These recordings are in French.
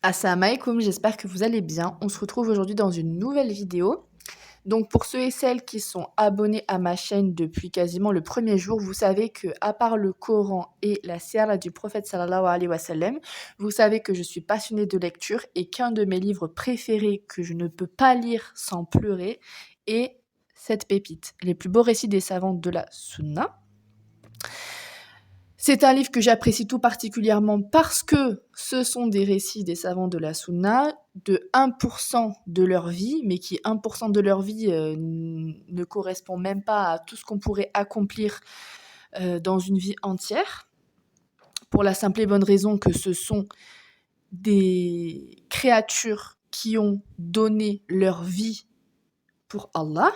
Assalamu alaikum, j'espère que vous allez bien. On se retrouve aujourd'hui dans une nouvelle vidéo. Donc pour ceux et celles qui sont abonnés à ma chaîne depuis quasiment le premier jour, vous savez que à part le Coran et la sira du prophète sallallahu alayhi wa sallam, vous savez que je suis passionnée de lecture et qu'un de mes livres préférés que je ne peux pas lire sans pleurer est cette pépite, les plus beaux récits des savants de la Sunna. C'est un livre que j'apprécie tout particulièrement parce que ce sont des récits des savants de la Sunna de 1% de leur vie, mais qui 1% de leur vie ne correspond même pas à tout ce qu'on pourrait accomplir dans une vie entière, pour la simple et bonne raison que ce sont des créatures qui ont donné leur vie pour Allah,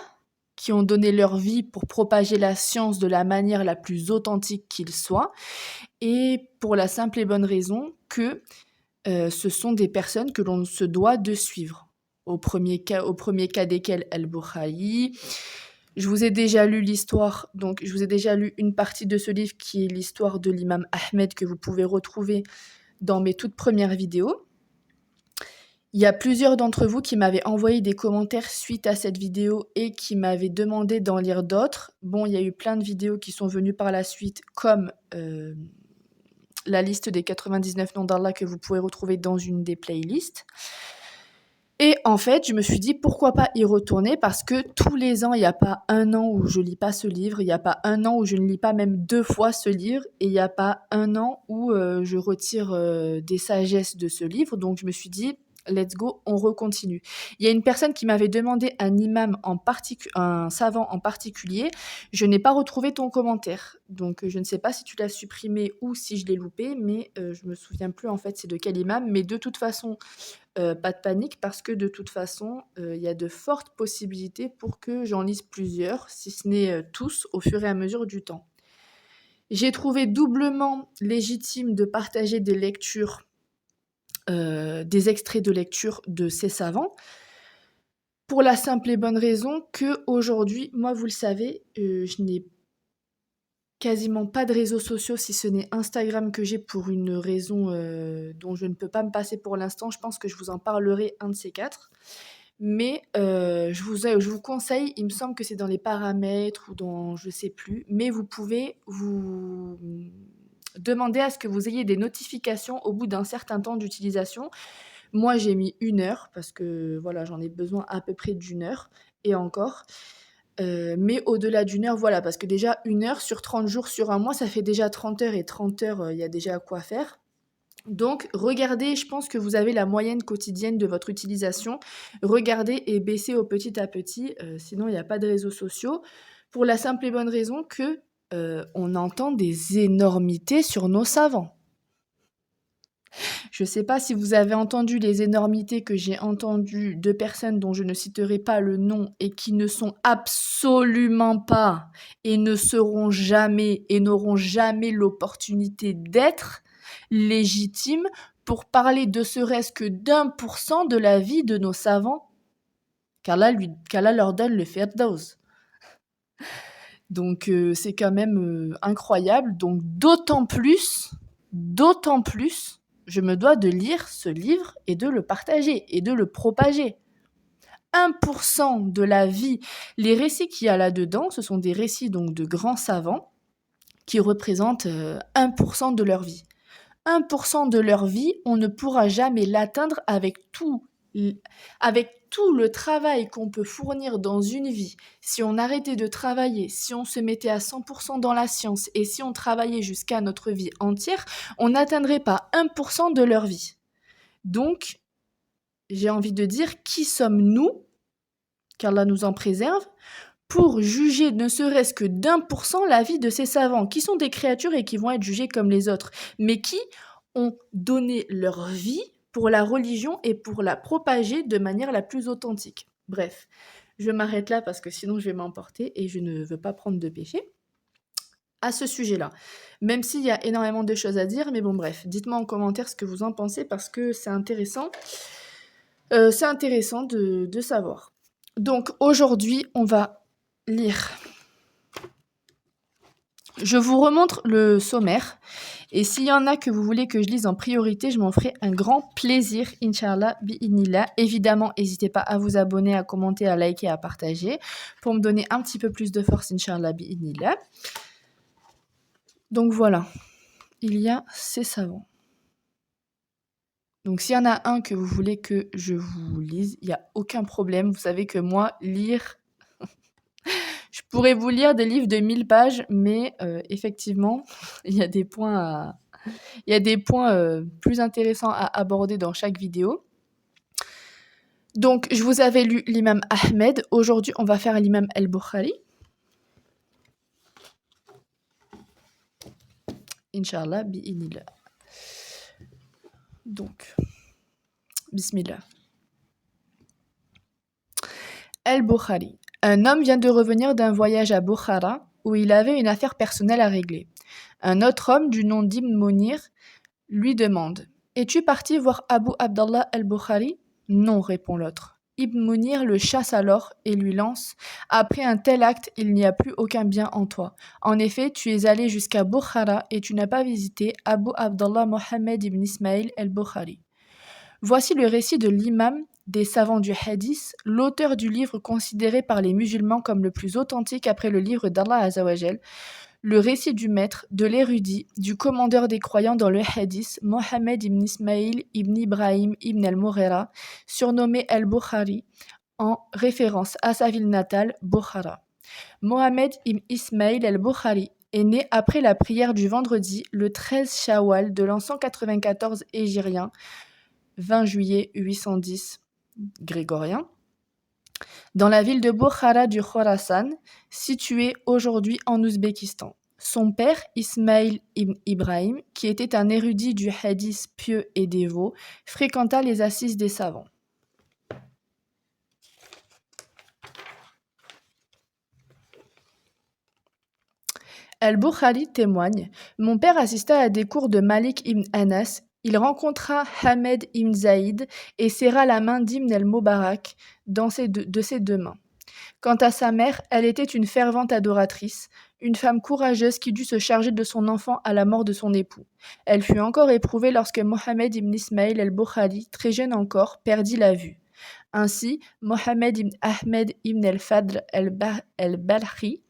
qui ont donné leur vie pour propager la science de la manière la plus authentique qu'il soit, et pour la simple et bonne raison que ce sont des personnes que l'on se doit de suivre. Au premier cas desquels Al-Bukhari. Je vous ai déjà lu l'histoire, donc je vous ai déjà lu une partie de ce livre qui est l'histoire de l'imam Ahmed que vous pouvez retrouver dans mes toutes premières vidéos. Il y a plusieurs d'entre vous qui m'avaient envoyé des commentaires suite à cette vidéo et qui m'avaient demandé d'en lire d'autres. Bon, il y a eu plein de vidéos qui sont venues par la suite, comme la liste des 99 noms d'Allah que vous pouvez retrouver dans une des playlists. Et en fait, je me suis dit pourquoi pas y retourner, parce que tous les ans, il n'y a pas un an où je lis pas ce livre, il n'y a pas un an où je ne lis pas même 2 fois ce livre, et il n'y a pas un an où je retire des sagesses de ce livre. Donc je me suis dit, let's go, on recontinue. Il y a une personne qui m'avait demandé un savant en particulier. Je n'ai pas retrouvé ton commentaire, donc je ne sais pas si tu l'as supprimé ou si je l'ai loupé, mais je me souviens plus en fait c'est de quel imam. Mais de toute façon, pas de panique, parce que de toute façon, il y a de fortes possibilités pour que j'en lise plusieurs, si ce n'est tous, au fur et à mesure du temps. J'ai trouvé doublement légitime de partager des lectures, des extraits de lecture de ces savants, pour la simple et bonne raison qu'aujourd'hui, moi vous le savez, je n'ai quasiment pas de réseaux sociaux, si ce n'est Instagram que j'ai pour une raison dont je ne peux pas me passer pour l'instant. Je pense que je vous en parlerai un de ces quatre. Mais je vous conseille, il me semble que c'est dans les paramètres ou dans je sais plus, mais vous pouvez vous demander à ce que vous ayez des notifications au bout d'un certain temps d'utilisation. Moi, j'ai mis 1 heure parce que voilà, j'en ai besoin à peu près d'1 heure et encore. Mais au-delà d'1 heure, voilà, parce que déjà 1 heure sur 30 jours sur un mois, ça fait déjà 30 heures, et 30 heures, il y a déjà à quoi faire. Donc regardez, je pense que vous avez la moyenne quotidienne de votre utilisation. Regardez et baissez au petit à petit, sinon il y a pas de réseaux sociaux. Pour la simple et bonne raison que, on entend des énormités sur nos savants. Je ne sais pas si vous avez entendu les énormités que j'ai entendues de personnes dont je ne citerai pas le nom et qui ne sont absolument pas et ne seront jamais et n'auront jamais l'opportunité d'être légitimes pour parler de serait-ce que d'1% de la vie de nos savants, qu'Allah leur donne le Firdaus. Donc c'est quand même incroyable. Donc d'autant plus, je me dois de lire ce livre et de le partager et de le propager. 1% de la vie, les récits qu'il y a là-dedans, ce sont des récits donc de grands savants qui représentent 1% de leur vie. 1% de leur vie, on ne pourra jamais l'atteindre avec tout le travail qu'on peut fournir dans une vie. Si on arrêtait de travailler, si on se mettait à 100% dans la science et si on travaillait jusqu'à notre vie entière, on n'atteindrait pas 1% de leur vie. Donc, j'ai envie de dire, qui sommes-nous, qu'Allah nous en préserve, pour juger ne serait-ce que d'1% la vie de ces savants, qui sont des créatures et qui vont être jugées comme les autres, mais qui ont donné leur vie pour la religion et pour la propager de manière la plus authentique. Bref, je m'arrête là parce que sinon je vais m'emporter et je ne veux pas prendre de péché à ce sujet-là. Même s'il y a énormément de choses à dire, mais bon bref, dites-moi en commentaire ce que vous en pensez parce que c'est intéressant. C'est intéressant de savoir. Donc aujourd'hui, on va lire. Je vous remontre le sommaire Et s'il y en a que vous voulez que je lise en priorité, je m'en ferai un grand plaisir, Inch'Allah, bi'idhnillah. Évidemment, n'hésitez pas à vous abonner, à commenter, à liker, à partager pour me donner un petit peu plus de force, Inch'Allah, bi'idhnillah. Donc voilà, il y a ces savons. Donc s'il y en a un que vous voulez que je vous lise, il n'y a aucun problème. Vous savez que moi, lire, je pourrais vous lire des livres de 1000 pages, mais effectivement, il y a des points plus intéressants à aborder dans chaque vidéo. Donc, je vous avais lu l'imam Ahmed. Aujourd'hui, on va faire l'imam al-Bukhari. Inch'Allah, bi'inillah. Donc, bismillah. Al-Bukhari. Un homme vient de revenir d'un voyage à Bukhara où il avait une affaire personnelle à régler. Un autre homme du nom d'Ibn Munir lui demande « Es-tu parti voir Abu Abdallah al-Bukhari » ? « Non, répond l'autre. Ibn Munir le chasse alors et lui lance « Après un tel acte, il n'y a plus aucun bien en toi. En effet, tu es allé jusqu'à Bukhara et tu n'as pas visité Abu Abdallah Mohammed ibn Ismail al-Bukhari. » Voici le récit de l'imam des savants du hadith, l'auteur du livre considéré par les musulmans comme le plus authentique après le livre d'Allah Azzawajal, le récit du maître, de l'érudit, du commandeur des croyants dans le hadith, Mohammed ibn Ismail ibn Ibrahim ibn al-Mughira, surnommé al-Bukhari, en référence à sa ville natale, Bukhara. Mohammed ibn Ismail al-Bukhari est né après la prière du vendredi, le 13 Shawwal de l'an 194 hégirien, 20 juillet 810 grégorien, dans la ville de Bukhara du Khorasan, située aujourd'hui en Ouzbékistan. Son père, Ismail ibn Ibrahim, qui était un érudit du hadith pieux et dévot, fréquenta les assises des savants. Al-Bukhari témoigne « Mon père assista à des cours de Malik ibn Anas. Il rencontra Hamed ibn Zaïd et serra la main d'Ibn al-Mubarak de ses deux mains. Quant à sa mère, elle était une fervente adoratrice, une femme courageuse qui dut se charger de son enfant à la mort de son époux. Elle fut encore éprouvée lorsque Mohammed ibn Ismail al-Bukhari, très jeune encore, perdit la vue. Ainsi, Mohammed ibn Ahmed ibn al-Fadl al-Balkhi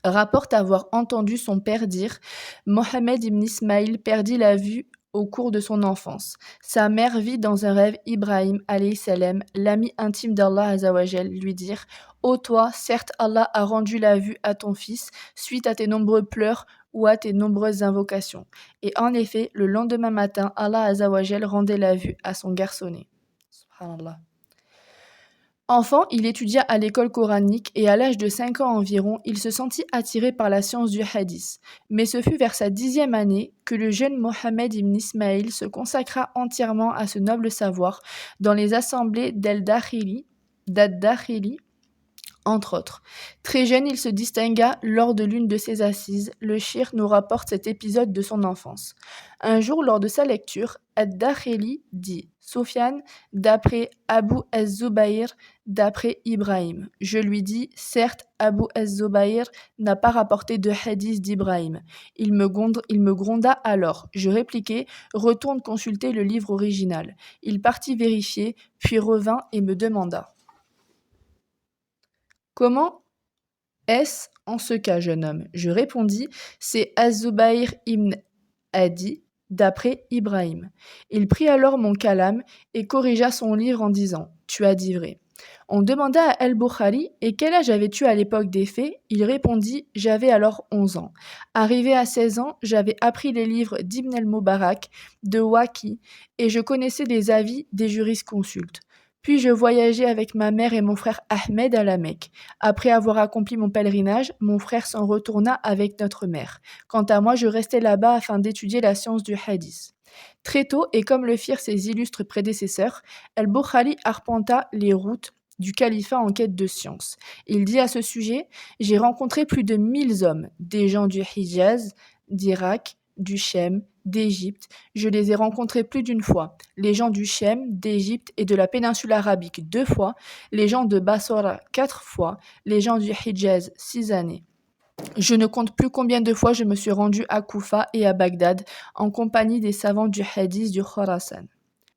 rapporte avoir entendu son père dire « Mohammed ibn Ismail perdit la vue au cours de son enfance. Sa mère vit dans un rêve Ibrahim alayhi salam, l'ami intime d'Allah azawajal, lui dire « Ô toi, certes Allah a rendu la vue à ton fils suite à tes nombreux pleurs ou à tes nombreuses invocations. Et en effet, le lendemain matin, Allah azawajal rendait la vue à son garçonnet. » Subhanallah. Enfant, il étudia à l'école coranique et à l'âge de 5 ans environ, il se sentit attiré par la science du hadith. Mais ce fut vers sa 10e année que le jeune Mohammed ibn Ismail se consacra entièrement à ce noble savoir dans les assemblées d'ad-Dakhili, entre autres. Très jeune, il se distingua lors de l'une de ses assises. Le Shir nous rapporte cet épisode de son enfance. Un jour, lors de sa lecture, ad-Dakhili dit « Soufiane, d'après Abu az-Zubayr, d'après Ibrahim. » Je lui dis « Certes, Abu az-Zubayr n'a pas rapporté de hadith d'Ibrahim. » Il me gronda alors. Je répliquai « Retourne consulter le livre original. » Il partit vérifier, puis revint et me demanda « Comment est-ce en ce cas, jeune homme ?» Je répondis « C'est Az-Zubayr ibn Adi, d'après Ibrahim. » Il prit alors mon kalam et corrigea son livre en disant « Tu as dit vrai. » On demanda à Al-Bukhari « Et quel âge avais-tu à l'époque des faits ?» Il répondit « J'avais alors 11 ans. Arrivé à 16 ans, j'avais appris les livres d'Ibn al-Mubarak, de Waqi, et je connaissais les avis des jurisconsultes. Puis je voyageai avec ma mère et mon frère Ahmed à la Mecque. Après avoir accompli mon pèlerinage, mon frère s'en retourna avec notre mère. Quant à moi, je restai là-bas afin d'étudier la science du hadith. Très tôt, et comme le firent ses illustres prédécesseurs, Al-Bukhari arpenta les routes du califat en quête de science. Il dit à ce sujet « J'ai rencontré plus de 1000 hommes, des gens du Hijaz, d'Irak, du Chem, d'Égypte. Je les ai rencontrés plus d'une fois. Les gens du Chem, d'Égypte et de la péninsule arabique 2 fois, les gens de Bassora 4 fois, les gens du Hijaz 6 années. Je ne compte plus combien de fois je me suis rendu à Koufa et à Bagdad en compagnie des savants du hadith du Khorasan.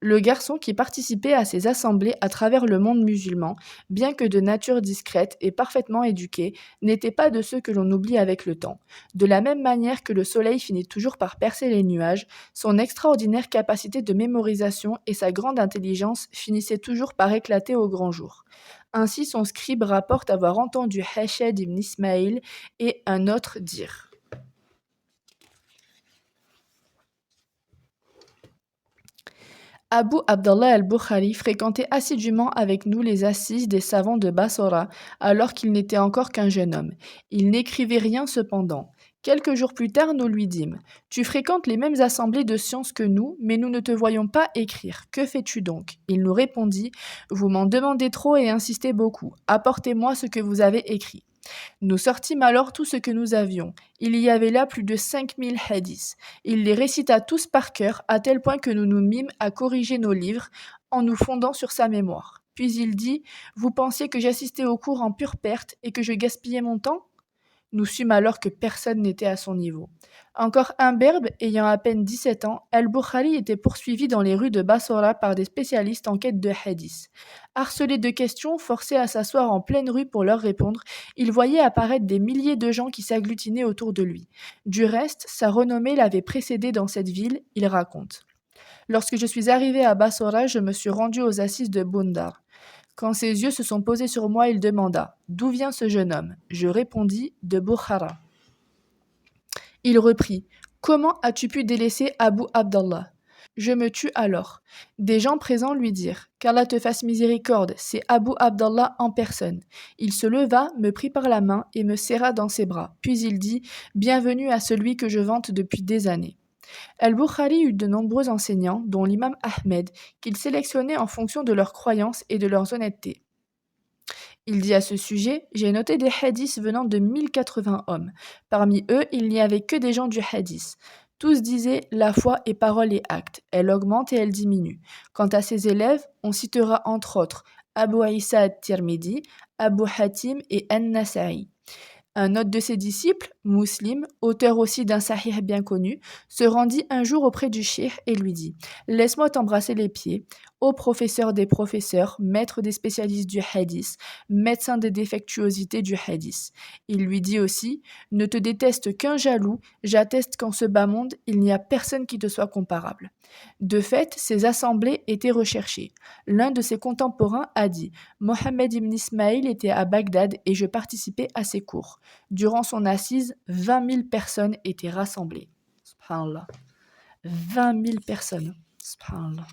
Le garçon qui participait à ces assemblées à travers le monde musulman, bien que de nature discrète et parfaitement éduqué, n'était pas de ceux que l'on oublie avec le temps. De la même manière que le soleil finit toujours par percer les nuages, son extraordinaire capacité de mémorisation et sa grande intelligence finissaient toujours par éclater au grand jour. Ainsi son scribe rapporte avoir entendu Hachad ibn Ismaïl et un autre dire. Abu Abdallah al-Bukhari fréquentait assidûment avec nous les assises des savants de Bassora, alors qu'il n'était encore qu'un jeune homme. Il n'écrivait rien cependant. Quelques jours plus tard, nous lui dîmes: Tu fréquentes les mêmes assemblées de sciences que nous, mais nous ne te voyons pas écrire. Que fais-tu donc? Il nous répondit: Vous m'en demandez trop et insistez beaucoup. Apportez-moi ce que vous avez écrit. Nous sortîmes alors tout ce que nous avions. Il y avait là plus de 5000 hadiths. Il les récita tous par cœur, à tel point que nous nous mîmes à corriger nos livres en nous fondant sur sa mémoire. Puis il dit: Vous pensiez que j'assistais au cours en pure perte et que je gaspillais mon temps? Nous sûmes alors que personne n'était à son niveau. Encore imberbe, ayant à peine 17 ans, Al-Bukhari était poursuivi dans les rues de Bassora par des spécialistes en quête de hadith. Harcelé de questions, forcé à s'asseoir en pleine rue pour leur répondre, il voyait apparaître des milliers de gens qui s'agglutinaient autour de lui. Du reste, sa renommée l'avait précédé dans cette ville, il raconte. Lorsque je suis arrivé à Bassora, je me suis rendu aux assises de Bundar. Quand ses yeux se sont posés sur moi, il demanda: D'où vient ce jeune homme? Je répondis: De Bukhara. Il reprit: Comment as-tu pu délaisser Abu Abdallah? Je me tus alors. Des gens présents lui dirent: Qu'Allah te fasse miséricorde, c'est Abu Abdallah en personne. Il se leva, me prit par la main et me serra dans ses bras. Puis il dit: Bienvenue à celui que je vante depuis des années. Al-Bukhari eut de nombreux enseignants, dont l'imam Ahmed, qu'il sélectionnait en fonction de leurs croyances et de leur honnêteté. Il dit à ce sujet: J'ai noté des hadiths venant de 1080 hommes. Parmi eux, il n'y avait que des gens du hadith. Tous disaient: La foi est parole et acte. Elle augmente et elle diminue. Quant à ses élèves, on citera entre autres Abu Isa at-Tirmidhi, Abu Hatim et An-Nasa'i. Un autre de ses disciples, Muslim, auteur aussi d'un sahih bien connu, se rendit un jour auprès du cheikh et lui dit: Laisse-moi t'embrasser les pieds, ô professeur des professeurs, maître des spécialistes du hadith, médecin des défectuosités du hadith. Il lui dit aussi: Ne te déteste qu'un jaloux, j'atteste qu'en ce bas monde, il n'y a personne qui te soit comparable. De fait, ces assemblées étaient recherchées. L'un de ses contemporains a dit: Mohammed ibn Ismaïl était à Bagdad et je participais à ses cours. Durant son assise, 20 000 personnes étaient rassemblées. Subhanallah. 20 000 personnes. Subhanallah.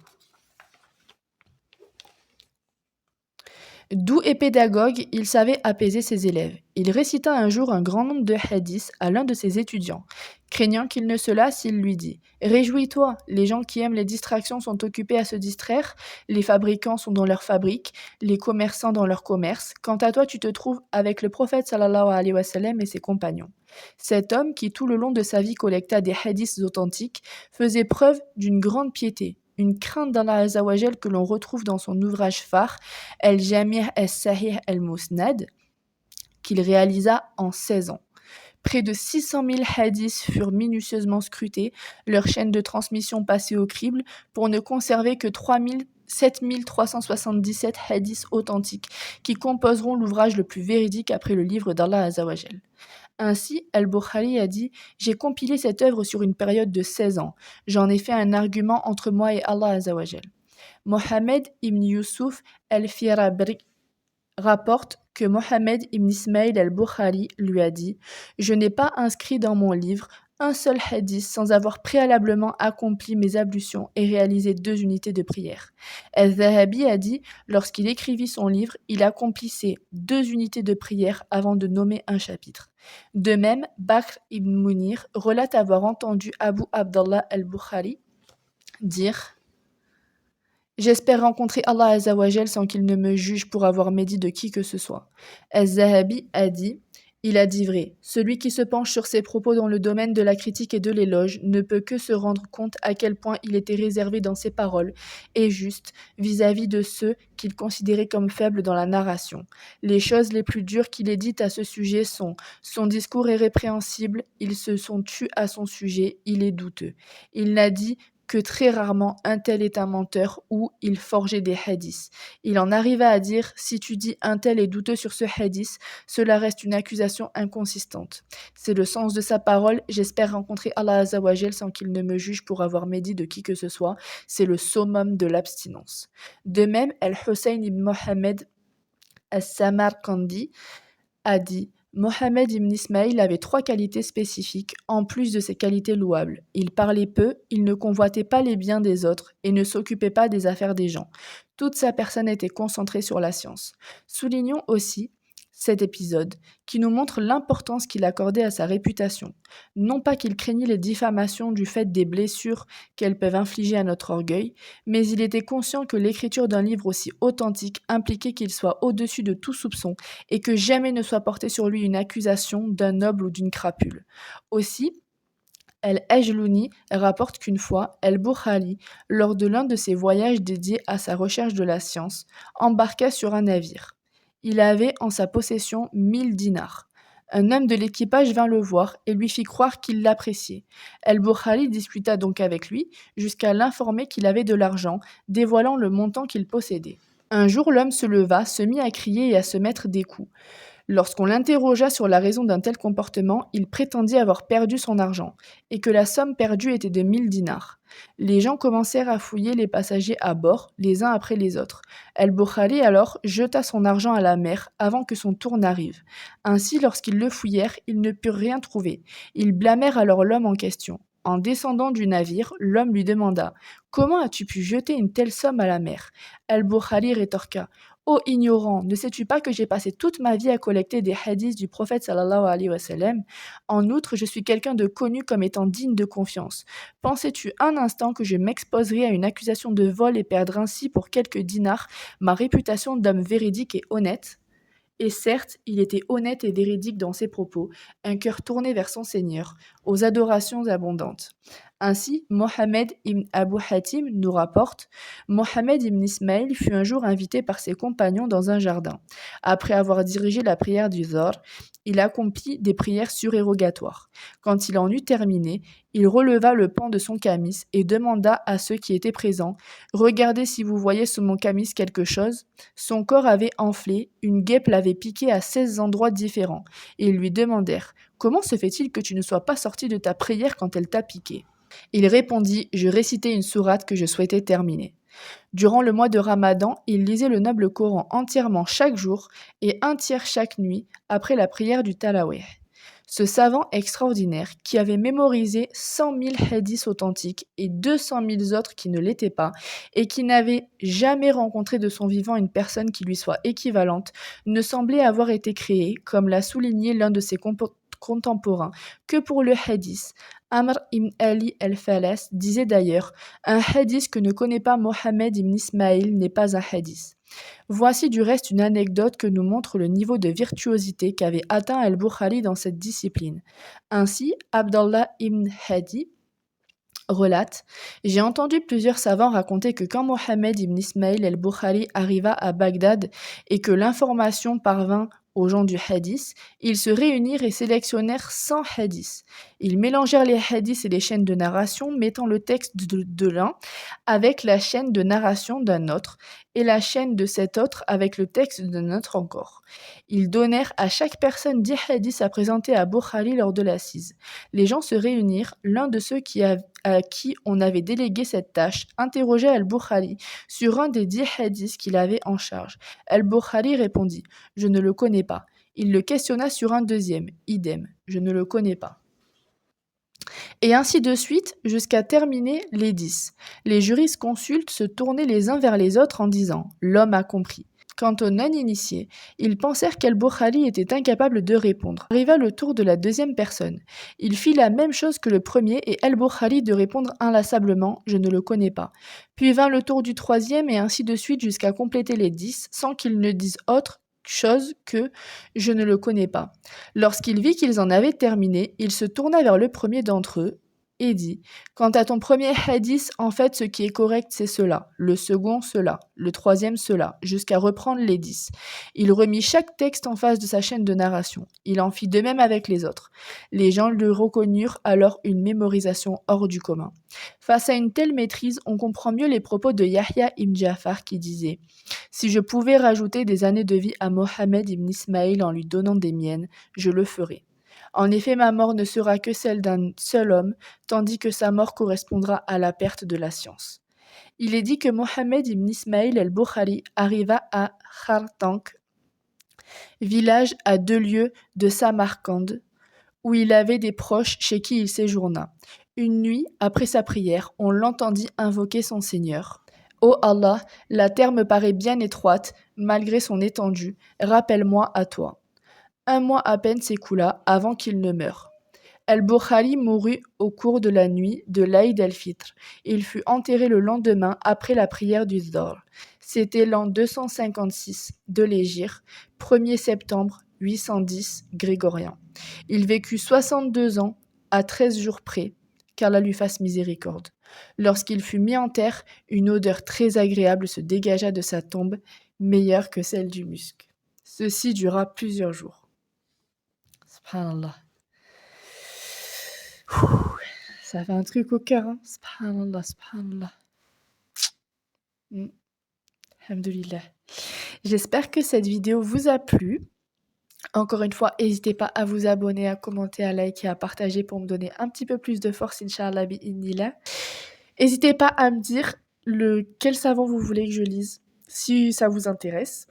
Doux et pédagogue, il savait apaiser ses élèves. Il récita un jour un grand nombre de hadiths à l'un de ses étudiants. Craignant qu'il ne se lasse, il lui dit: Réjouis-toi, les gens qui aiment les distractions sont occupés à se distraire, les fabricants sont dans leur fabrique, les commerçants dans leur commerce. Quant à toi, tu te trouves avec le prophète sallallahu alayhi wa sallam et ses compagnons. Cet homme, qui tout le long de sa vie collecta des hadiths authentiques, faisait preuve d'une grande piété, une crainte d'Allah Azzawajal que l'on retrouve dans son ouvrage phare, El-Jami' al-Sahih al-Musnad, qu'il réalisa en 16 ans. Près de 600 000 hadiths furent minutieusement scrutés, leur chaîne de transmission passée au crible, pour ne conserver que 7 377 hadiths authentiques, qui composeront l'ouvrage le plus véridique après le livre d'Allah Azzawajal. Ainsi, Al-Bukhari a dit: J'ai compilé cette œuvre sur une période de 16 ans. J'en ai fait un argument entre moi et Allah Azzawajal. Mohammed ibn Yusuf al-Firabri rapporte que Mohammed ibn Ismaïl al-Bukhari lui a dit: Je n'ai pas inscrit dans mon livre un seul hadith sans avoir préalablement accompli mes ablutions et réalisé 2 unités de prière. Al-Zahabi a dit: Lorsqu'il écrivit son livre, il accomplissait 2 unités de prière avant de nommer un chapitre. De même, Bakr ibn Munir relate avoir entendu Abu Abdallah al-Bukhari dire: J'espère rencontrer Allah Azzawajal sans qu'il ne me juge pour avoir médit de qui que ce soit. Az-Zahabi a dit: Il a dit vrai. Celui qui se penche sur ses propos dans le domaine de la critique et de l'éloge ne peut que se rendre compte à quel point il était réservé dans ses paroles et juste vis-à-vis de ceux qu'il considérait comme faibles dans la narration. Les choses les plus dures qu'il ait dites à ce sujet sont: son discours est répréhensible, ils se sont tus à son sujet, il est douteux. Il n'a dit que très rarement un tel est un menteur ou il forgeait des hadiths. Il en arriva à dire: si tu dis un tel est douteux sur ce hadith, cela reste une accusation inconsistante. C'est le sens de sa parole. J'espère rencontrer Allah Azzawajal sans qu'il ne me juge pour avoir médit de qui que ce soit. C'est le summum de l'abstinence. De même, Al-Hussein ibn Mohammed As-Samarkandi a dit: Mohammed ibn Ismaïl avait 3 qualités spécifiques, en plus de ses qualités louables. Il parlait peu, il ne convoitait pas les biens des autres et ne s'occupait pas des affaires des gens. Toute sa personne était concentrée sur la science. Soulignons aussi cet épisode qui nous montre l'importance qu'il accordait à sa réputation. Non pas qu'il craignit les diffamations du fait des blessures qu'elles peuvent infliger à notre orgueil, mais il était conscient que l'écriture d'un livre aussi authentique impliquait qu'il soit au-dessus de tout soupçon et que jamais ne soit portée sur lui une accusation d'un noble ou d'une crapule. Aussi, El-Ejlouni rapporte qu'une fois, El-Boukhali, lors de l'un de ses voyages dédiés à sa recherche de la science, embarqua sur un navire. Il avait en sa possession 1000 dinars. Un homme de l'équipage vint le voir et lui fit croire qu'il l'appréciait. El-Boukhali discuta donc avec lui jusqu'à l'informer qu'il avait de l'argent, dévoilant le montant qu'il possédait. Un jour, l'homme se leva, se mit à crier et à se mettre des coups. Lorsqu'on l'interrogea sur la raison d'un tel comportement, il prétendit avoir perdu son argent, et que la somme perdue était de 1000 dinars. Les gens commencèrent à fouiller les passagers à bord, les uns après les autres. El-Boukhari alors jeta son argent à la mer avant que son tour n'arrive. Ainsi, lorsqu'ils le fouillèrent, ils ne purent rien trouver. Ils blâmèrent alors l'homme en question. En descendant du navire, l'homme lui demanda: Comment as-tu pu jeter une telle somme à la mer? El-Boukhari rétorqua: Ô ignorant, ne sais-tu pas que j'ai passé toute ma vie à collecter des hadiths du prophète sallallahu alayhi wa sallam? En outre, je suis quelqu'un de connu comme étant digne de confiance. Pensais-tu un instant que je m'exposerais à une accusation de vol et perdre ainsi pour quelques dinars ma réputation d'homme véridique et honnête? Et certes, il était honnête et véridique dans ses propos, un cœur tourné vers son Seigneur, aux adorations abondantes. Ainsi, Mohammed ibn Abu Hatim nous rapporte: Mohammed ibn Ismaïl fut un jour invité par ses compagnons dans un jardin. Après avoir dirigé la prière du Zohr, il accomplit des prières surérogatoires. Quand il en eut terminé, il releva le pan de son camis et demanda à ceux qui étaient présents: Regardez si vous voyez sur mon camis quelque chose. Son corps avait enflé, une guêpe l'avait piqué à 16 endroits différents, et ils lui demandèrent: Comment se fait-il que tu ne sois pas sorti de ta prière quand elle t'a piqué? Il répondit: Je récitais une sourate que je souhaitais terminer. Durant le mois de Ramadan, il lisait le noble Coran entièrement chaque jour et un tiers chaque nuit après la prière du Talaweh. Ce savant extraordinaire, qui avait mémorisé 100 000 hadiths authentiques et 200 000 autres qui ne l'étaient pas, et qui n'avait jamais rencontré de son vivant une personne qui lui soit équivalente, ne semblait avoir été créé, comme l'a souligné l'un de ses contemporains, que pour le hadith. Amr ibn Ali al-Falas disait d'ailleurs: Un hadith que ne connaît pas Mohammed ibn Ismaïl n'est pas un hadith. Voici du reste une anecdote que nous montre le niveau de virtuosité qu'avait atteint al-Bukhari dans cette discipline. Ainsi, Abdallah ibn Hadi relate: J'ai entendu plusieurs savants raconter que quand Mohammed ibn Ismaïl al-Bukhari arriva à Bagdad et que l'information parvint aux gens du hadith, ils se réunirent et sélectionnèrent 100 hadiths. Ils mélangèrent les hadiths et les chaînes de narration, mettant le texte de l'un avec la chaîne de narration d'un autre, et la chaîne de cet autre avec le texte d'un autre encore. Ils donnèrent à chaque personne 10 hadiths à présenter à Bukhari lors de l'assise. Les gens se réunirent, l'un de ceux à qui on avait délégué cette tâche interrogea al-Bukhari sur un des 10 hadiths qu'il avait en charge. Al-Bukhari répondit: Je ne le connais pas. Il le questionna sur un deuxième, idem, je ne le connais pas. Et ainsi de suite, jusqu'à terminer les 10. Les jurisconsultes se tournaient les uns vers les autres en disant: L'homme a compris. Quant aux non-initiés, ils pensèrent qu'Al-Bukhari était incapable de répondre. Arriva le tour de la deuxième personne. Il fit la même chose que le premier et Al-Bukhari de répondre inlassablement: Je ne le connais pas. Puis vint le tour du troisième et ainsi de suite jusqu'à compléter les 10 sans qu'il ne dise autre chose que je ne le connais pas. Lorsqu'il vit qu'ils en avaient terminé, il se tourna vers le premier d'entre eux et dit: Quant à ton premier hadith, en fait, ce qui est correct, c'est cela, le second, cela, le troisième, cela, jusqu'à reprendre les 10. Il remit chaque texte en face de sa chaîne de narration. Il en fit de même avec les autres. Les gens lui reconnurent alors une mémorisation hors du commun. Face à une telle maîtrise, on comprend mieux les propos de Yahya ibn Ja'far qui disait: Si je pouvais rajouter des années de vie à Mohammed ibn Ismaïl en lui donnant des miennes, je le ferais. En effet, ma mort ne sera que celle d'un seul homme, tandis que sa mort correspondra à la perte de la science. Il est dit que Mohammed ibn Ismaïl el-Bukhari arriva à Khartank, village à 2 lieues de Samarcande, où il avait des proches chez qui il séjourna. Une nuit, après sa prière, on l'entendit invoquer son Seigneur. Ô Allah, la terre me paraît bien étroite, malgré son étendue, rappelle-moi à toi. 1 mois à peine s'écoula avant qu'il ne meure. El-Bukhari mourut au cours de la nuit de l'Aïd el-Fitr. Il fut enterré le lendemain après la prière du Dhuhr. C'était l'an 256 de l'Hégire, 1er septembre 810 grégorien. Il vécut 62 ans à 13 jours près, qu'Allah lui fasse miséricorde. Lorsqu'il fut mis en terre, une odeur très agréable se dégagea de sa tombe, meilleure que celle du musc. Ceci dura plusieurs jours. Subhanallah. Ça fait un truc au cœur, hein. Subhanallah, subhanallah. Alhamdulillah. J'espère que cette vidéo vous a plu. Encore une fois, n'hésitez pas à vous abonner, à commenter, à liker, à partager pour me donner un petit peu plus de force, Inch'Allah bi'idhnillah. N'hésitez pas à me dire quel savant vous voulez que je lise, si ça vous intéresse.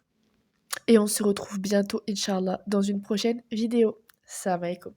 Et on se retrouve bientôt, Inch'Allah, dans une prochaine vidéo. Salam alaikum.